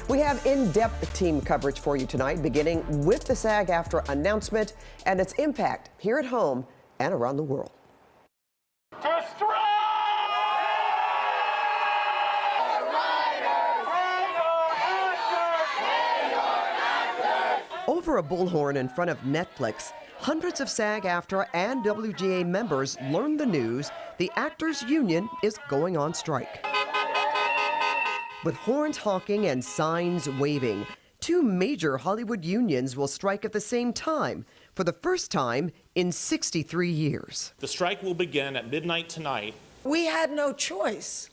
We have in-depth team coverage for you tonight, beginning with the SAG-AFTRA announcement and its impact here at home and around the world. To strike! Over a bullhorn in front of Netflix, hundreds of SAG-AFTRA and WGA members learned the news the actors' union is going on strike. With horns honking and signs waving, two major Hollywood unions will strike at the same time for the first time in 63 years. The strike will begin at midnight tonight. We had no choice.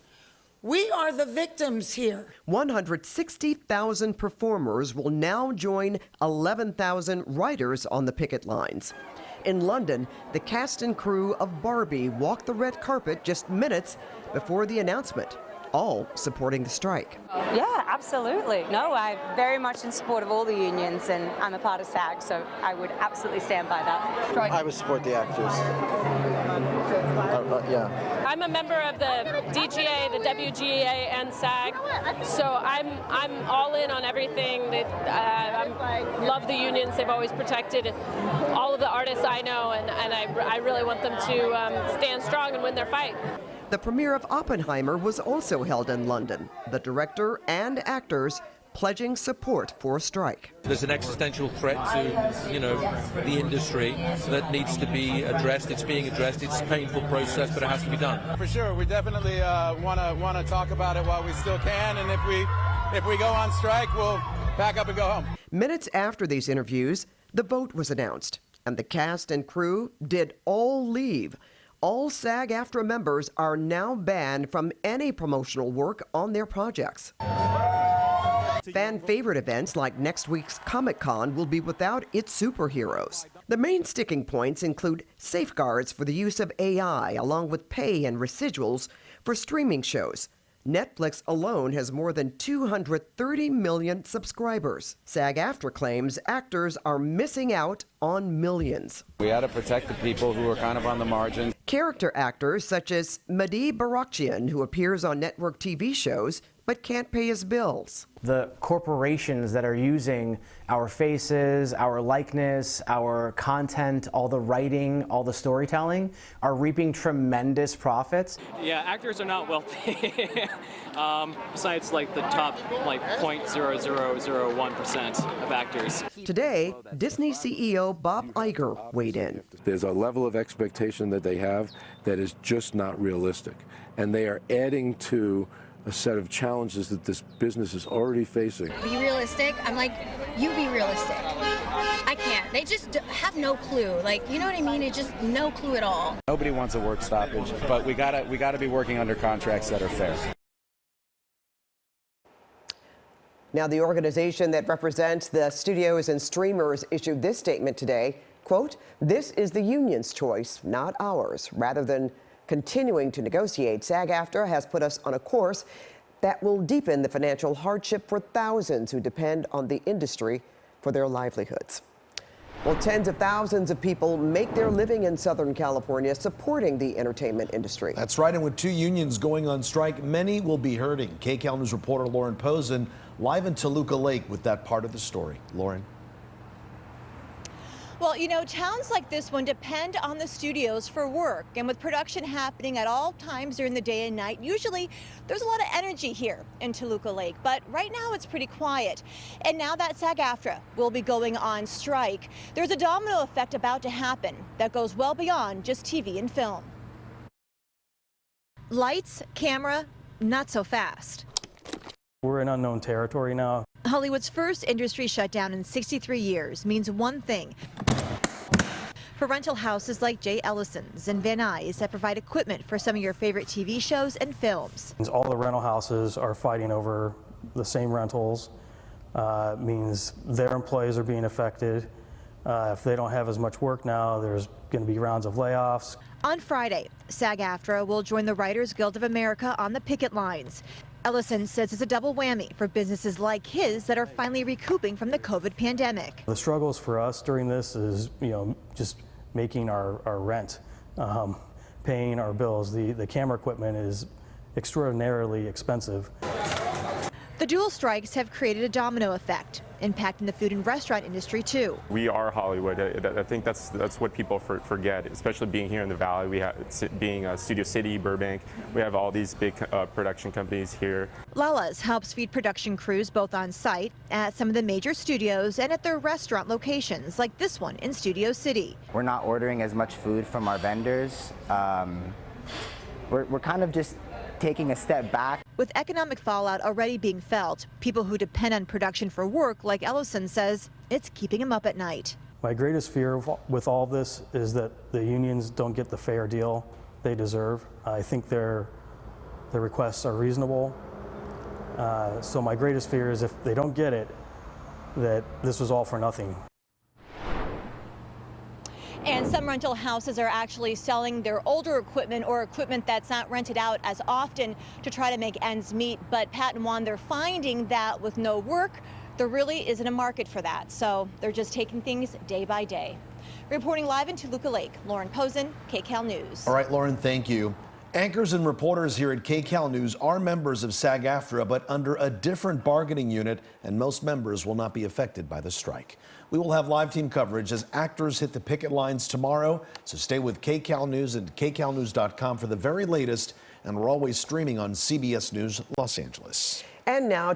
We are the victims here. 160,000 performers will now join 11,000 writers on the picket lines. In London, the cast and crew of Barbie walked the red carpet just minutes before the announcement, all supporting the strike. Yeah, absolutely. No, I'm very much in support of all the unions, and I'm a part of SAG, so I would absolutely stand by that. I would support the actors. Yeah. I'm a member of the DGA, the WGA, and SAG, so I'm all in on everything. I love the unions. They've always protected all of the artists I know, and I really want them to stand strong and win their fight. The premiere of Oppenheimer was also held in London. The director and actors pledging support for a strike. There's an existential threat to, the industry that needs to be addressed. It's being addressed. It's a painful process, but it has to be done. For sure, we definitely want to talk about it while we still can, and if we go on strike, we'll pack up and go home. Minutes after these interviews, the vote was announced, and the cast and crew did all leave. All SAG-AFTRA members are now banned from any promotional work on their projects. Fan favorite events like next week's Comic-Con will be without its superheroes. The main sticking points include safeguards for the use of AI, along with pay and residuals for streaming shows. Netflix alone has more than 230 million subscribers. SAG-AFTRA claims actors are missing out on millions. We had to protect the people who are kind of on the margin. Character actors such as Mehdi Barakchian, who appears on network TV shows but can't pay his bills. The corporations that are using our faces, our likeness, our content, all the writing, all the storytelling are reaping tremendous profits. Yeah, actors are not wealthy. Besides like the top 0.0001% of actors. Today, Disney CEO Bob Iger weighed in. There's a level of expectation that they have that is just not realistic. And they are adding to a set of challenges that this business is already facing. Be realistic. I'm like, you be realistic. I can't. They just have no clue. Like, you know what I mean? It's just no clue at all. Nobody wants a work stoppage, but we gotta be working under contracts that are fair. Now, the organization that represents the studios and streamers issued this statement today, quote, "This is the union's choice, not ours." Rather than continuing to negotiate, SAG-AFTRA has put us on a course that will deepen the financial hardship for thousands who depend on the industry for their livelihoods. Well, tens of thousands of people make their living in Southern California supporting the entertainment industry. That's right, and with two unions going on strike, many will be hurting. KCAL News reporter Lauren Posen live in Toluca Lake with that part of the story. Lauren. Well, you know, towns like this one depend on the studios for work, and with production happening at all times during the day and night, usually there's a lot of energy here in Toluca Lake, but right now it's pretty quiet. And now that SAG-AFTRA will be going on strike, there's a domino effect about to happen that goes well beyond just TV and film. Lights, camera, not so fast. We're in unknown territory now. Hollywood's first industry shutdown in 63 years means one thing. For rental houses like Jay Ellison's and Van Nuys that provide equipment for some of your favorite TV shows and films. All the rental houses are fighting over the same rentals. Means their employees are being affected. If they don't have as much work now, there's going to be rounds of layoffs. On Friday, SAG-AFTRA will join the Writers Guild of America on the picket lines. Ellison says it's a double whammy for businesses like his that are finally recouping from the COVID pandemic. The struggles for us during this is, just making our rent, paying our bills. The camera equipment is extraordinarily expensive. The The dual strikes have created a domino effect, impacting the food and restaurant industry too. We are Hollywood. I think that's what people forget, especially being here in the Valley. We have, being Studio City, Burbank, we have all these big production companies here. Lala's helps feed production crews both on site, at some of the major studios, and at their restaurant locations, like this one in Studio City. We're not ordering as much food from our vendors. We're kind of just taking a step back. With economic fallout already being felt, people who depend on production for work, like Ellison says, it's keeping him up at night. My greatest fear with all of this is that the unions don't get the fair deal they deserve. I think their requests are reasonable. So my greatest fear is if they don't get it, that this was all for nothing. And some rental houses are actually selling their older equipment or equipment that's not rented out as often to try to make ends meet. But Pat and Juan, they're finding that with no work, there really isn't a market for that. So they're just taking things day by day. Reporting live in Toluca Lake, Lauren Posen, KCAL News. All right, Lauren, thank you. Anchors and reporters here at KCAL News are members of SAG-AFTRA, but under a different bargaining unit, and most members will not be affected by the strike. We will have live team coverage as actors hit the picket lines tomorrow, so stay with KCAL News and KCALnews.com for the very latest, and we're always streaming on CBS News Los Angeles. And now